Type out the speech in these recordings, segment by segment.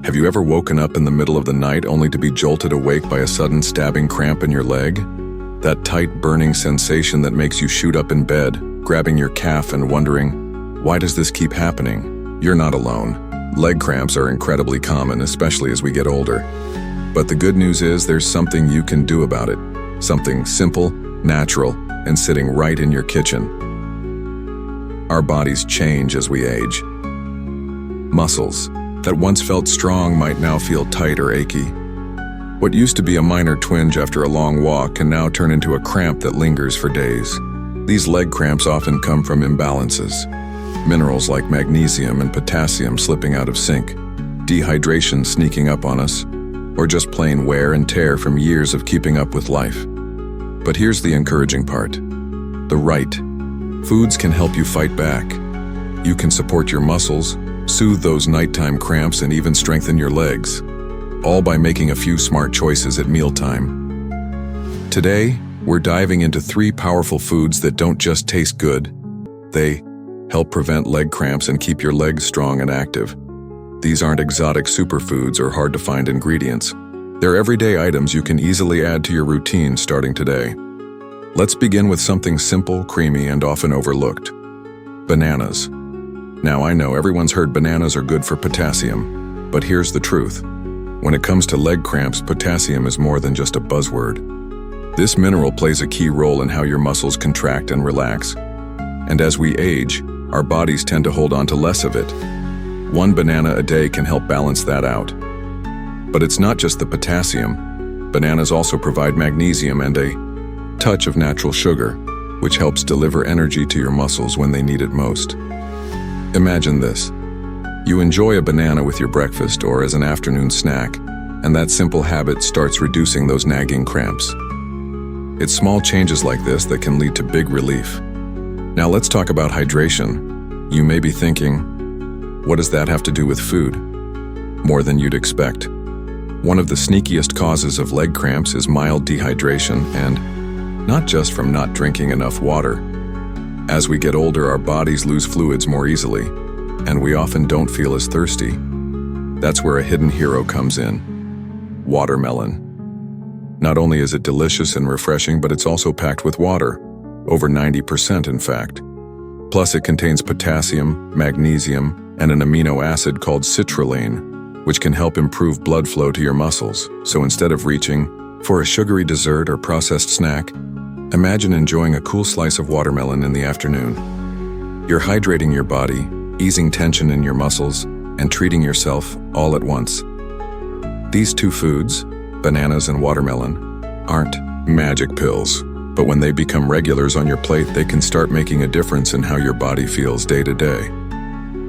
Have you ever woken up in the middle of the night only to be jolted awake by a sudden stabbing cramp in your leg? That tight, burning sensation that makes you shoot up in bed, grabbing your calf and wondering, why does this keep happening? You're not alone. Leg cramps are incredibly common, especially as we get older. But the good news is there's something you can do about it. Something simple, natural, and sitting right in your kitchen. Our bodies change as we age. Muscles that once felt strong might now feel tight or achy. What used to be a minor twinge after a long walk can now turn into a cramp that lingers for days. These leg cramps often come from imbalances. Minerals like magnesium and potassium slipping out of sync, dehydration sneaking up on us, or just plain wear and tear from years of keeping up with life. But here's the encouraging part. The right foods can help you fight back. You can support your muscles, soothe those nighttime cramps, and even strengthen your legs, all by making a few smart choices at mealtime. Today, we're diving into 3 powerful foods that don't just taste good. They help prevent leg cramps and keep your legs strong and active. These aren't exotic superfoods or hard-to-find ingredients. They're everyday items you can easily add to your routine starting today. Let's begin with something simple, creamy, and often overlooked. Bananas. Now, I know everyone's heard bananas are good for potassium, but here's the truth. When it comes to leg cramps, potassium is more than just a buzzword. This mineral plays a key role in how your muscles contract and relax. And as we age, our bodies tend to hold on to less of it. 1 banana a day can help balance that out. But it's not just the potassium. Bananas also provide magnesium and a touch of natural sugar, which helps deliver energy to your muscles when they need it most. Imagine this. You enjoy a banana with your breakfast or as an afternoon snack, and that simple habit starts reducing those nagging cramps. It's small changes like this that can lead to big relief. Now let's talk about hydration. You may be thinking, what does that have to do with food? More than you'd expect. One of the sneakiest causes of leg cramps is mild dehydration, and not just from not drinking enough water. As we get older, our bodies lose fluids more easily, and we often don't feel as thirsty. That's where a hidden hero comes in. Watermelon. Not only is it delicious and refreshing, but it's also packed with water, over 90% in fact. Plus it contains potassium, magnesium, and an amino acid called citrulline, which can help improve blood flow to your muscles. So instead of reaching for a sugary dessert or processed snack, imagine enjoying a cool slice of watermelon in the afternoon. You're hydrating your body, easing tension in your muscles, and treating yourself all at once. These 2 foods, bananas and watermelon, aren't magic pills, but when they become regulars on your plate, they can start making a difference in how your body feels day to day.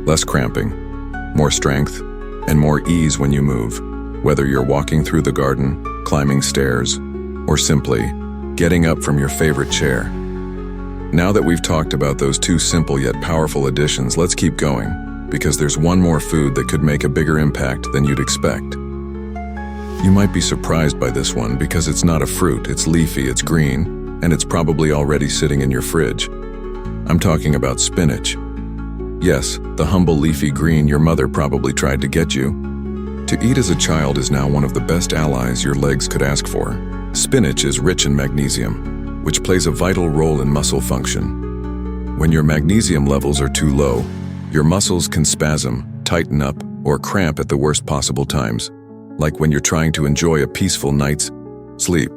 Less cramping, more strength, and more ease when you move, whether you're walking through the garden, climbing stairs, or simply getting up from your favorite chair. Now that we've talked about those 2 simple yet powerful additions, let's keep going, because there's one more food that could make a bigger impact than you'd expect. You might be surprised by this one because it's not a fruit, it's leafy, it's green, and it's probably already sitting in your fridge. I'm talking about spinach. Yes, the humble leafy green your mother probably tried to get you. To eat as a child is now one of the best allies your legs could ask for. Spinach is rich in magnesium, which plays a vital role in muscle function. When your magnesium levels are too low, your muscles can spasm, tighten up, or cramp at the worst possible times, like when you're trying to enjoy a peaceful night's sleep.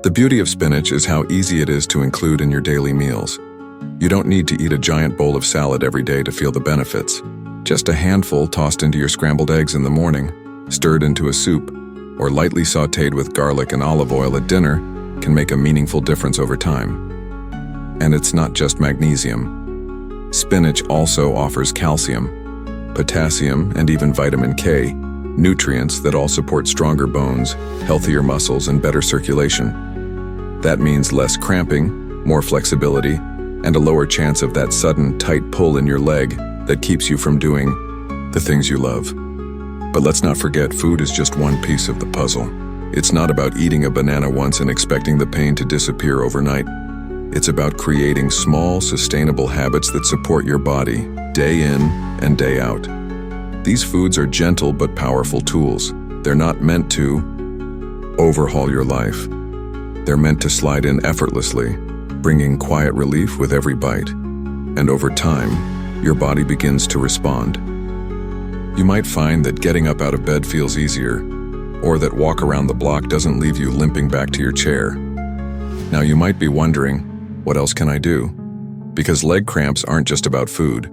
The beauty of spinach is how easy it is to include in your daily meals. You don't need to eat a giant bowl of salad every day to feel the benefits. Just a handful tossed into your scrambled eggs in the morning, stirred into a soup, or lightly sautéed with garlic and olive oil at dinner can make a meaningful difference over time. And it's not just magnesium. Spinach also offers calcium, potassium, and even vitamin K, nutrients that all support stronger bones, healthier muscles, and better circulation. That means less cramping, more flexibility, and a lower chance of that sudden tight pull in your leg that keeps you from doing the things you love. But let's not forget, food is just one piece of the puzzle. It's not about eating a banana once and expecting the pain to disappear overnight. It's about creating small, sustainable habits that support your body day in and day out. These foods are gentle but powerful tools. They're not meant to overhaul your life. They're meant to slide in effortlessly, bringing quiet relief with every bite. And over time, your body begins to respond. You might find that getting up out of bed feels easier, or that walk around the block doesn't leave you limping back to your chair. Now you might be wondering, what else can I do? Because leg cramps aren't just about food.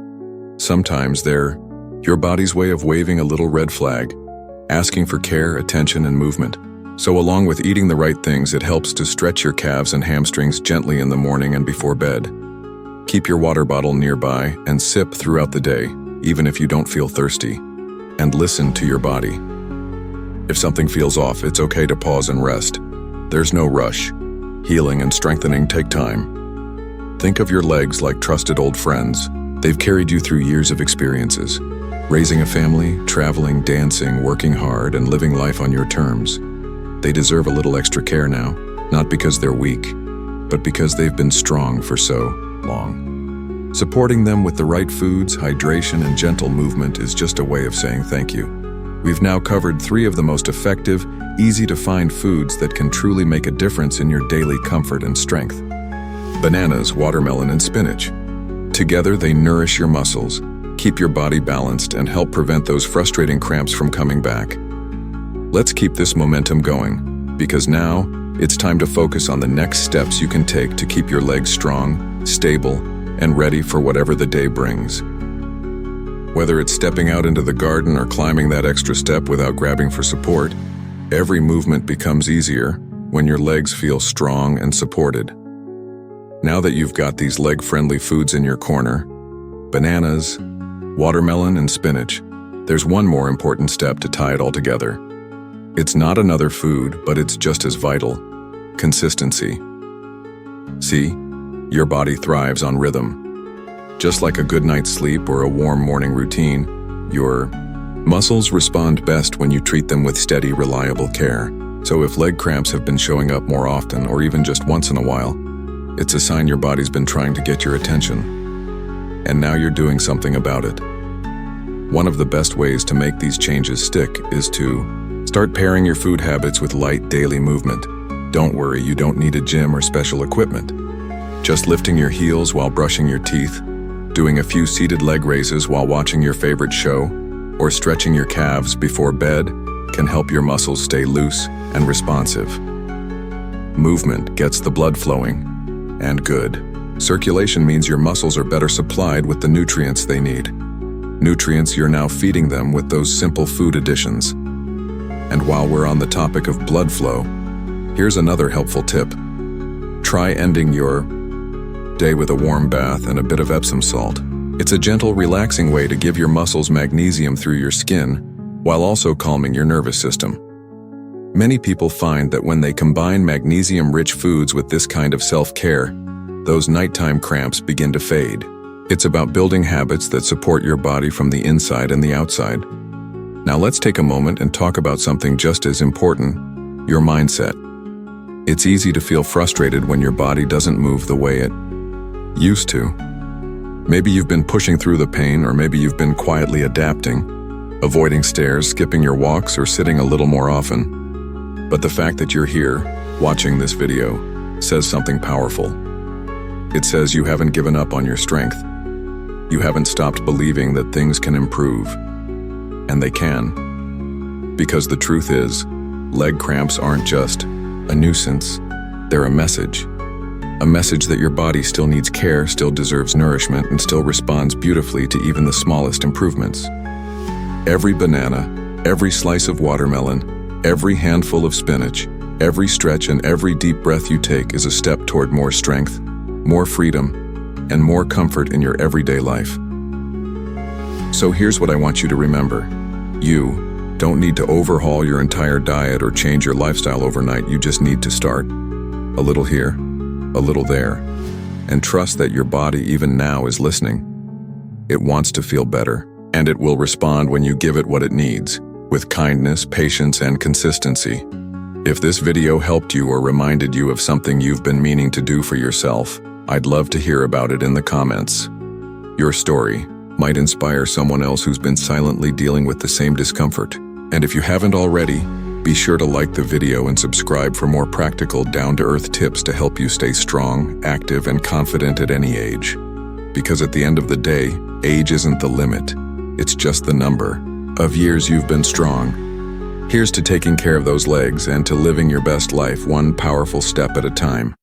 Sometimes they're your body's way of waving a little red flag, asking for care, attention, and movement. So along with eating the right things, it helps to stretch your calves and hamstrings gently in the morning and before bed. Keep your water bottle nearby and sip throughout the day, even if you don't feel thirsty. And listen to your body. If something feels off, it's okay to pause and rest. There's no rush. Healing and strengthening take time. Think of your legs like trusted old friends. They've carried you through years of experiences. Raising a family, traveling, dancing, working hard, and living life on your terms. They deserve a little extra care now, not because they're weak, but because they've been strong for so long. Supporting them with the right foods, hydration, and gentle movement is just a way of saying thank you. We've now covered 3 of the most effective, easy-to-find foods that can truly make a difference in your daily comfort and strength. Bananas, watermelon, and spinach. Together, they nourish your muscles, keep your body balanced, and help prevent those frustrating cramps from coming back. Let's keep this momentum going, because now it's time to focus on the next steps you can take to keep your legs strong, stable, and ready for whatever the day brings. Whether it's stepping out into the garden or climbing that extra step without grabbing for support, every movement becomes easier when your legs feel strong and supported. Now that you've got these leg-friendly foods in your corner, bananas, watermelon, and spinach, there's one more important step to tie it all together. It's not another food, but it's just as vital: consistency. See, your body thrives on rhythm. Just like a good night's sleep or a warm morning routine, your muscles respond best when you treat them with steady, reliable care. So if leg cramps have been showing up more often, or even just once in a while, it's a sign your body's been trying to get your attention. And now you're doing something about it. One of the best ways to make these changes stick is to start pairing your food habits with light daily movement. Don't worry, you don't need a gym or special equipment. Just lifting your heels while brushing your teeth, doing a few seated leg raises while watching your favorite show, or stretching your calves before bed can help your muscles stay loose and responsive. Movement gets the blood flowing, and good. Circulation means your muscles are better supplied with the nutrients they need. Nutrients you're now feeding them with those simple food additions. And while we're on the topic of blood flow, here's another helpful tip. Try ending your day with a warm bath and a bit of Epsom salt. It's a gentle, relaxing way to give your muscles magnesium through your skin, while also calming your nervous system. Many people find that when they combine magnesium-rich foods with this kind of self-care, those nighttime cramps begin to fade. It's about building habits that support your body from the inside and the outside. Now let's take a moment and talk about something just as important: your mindset. It's easy to feel frustrated when your body doesn't move the way it used to. Maybe you've been pushing through the pain, or maybe you've been quietly adapting, avoiding stairs, skipping your walks, or sitting a little more often. But the fact that you're here, watching this video, says something powerful. It says you haven't given up on your strength. You haven't stopped believing that things can improve. And they can. Because the truth is, leg cramps aren't just a nuisance. They're a message. A message that your body still needs care, still deserves nourishment, and still responds beautifully to even the smallest improvements. Every banana, every slice of watermelon, every handful of spinach, every stretch, and every deep breath you take is a step toward more strength, more freedom, and more comfort in your everyday life. So here's what I want you to remember. You don't need to overhaul your entire diet or change your lifestyle overnight. You just need to start. A little here, a little there, and trust that your body even now is listening. It wants to feel better, and it will respond when you give it what it needs, with kindness, patience, and consistency. If this video helped you or reminded you of something you've been meaning to do for yourself, I'd love to hear about it in the comments. Your story, might inspire someone else who's been silently dealing with the same discomfort. And if you haven't already, be sure to like the video and subscribe for more practical, down-to-earth tips to help you stay strong, active, and confident at any age. Because at the end of the day, age isn't the limit. It's just the number of years you've been strong. Here's to taking care of those legs and to living your best life one powerful step at a time.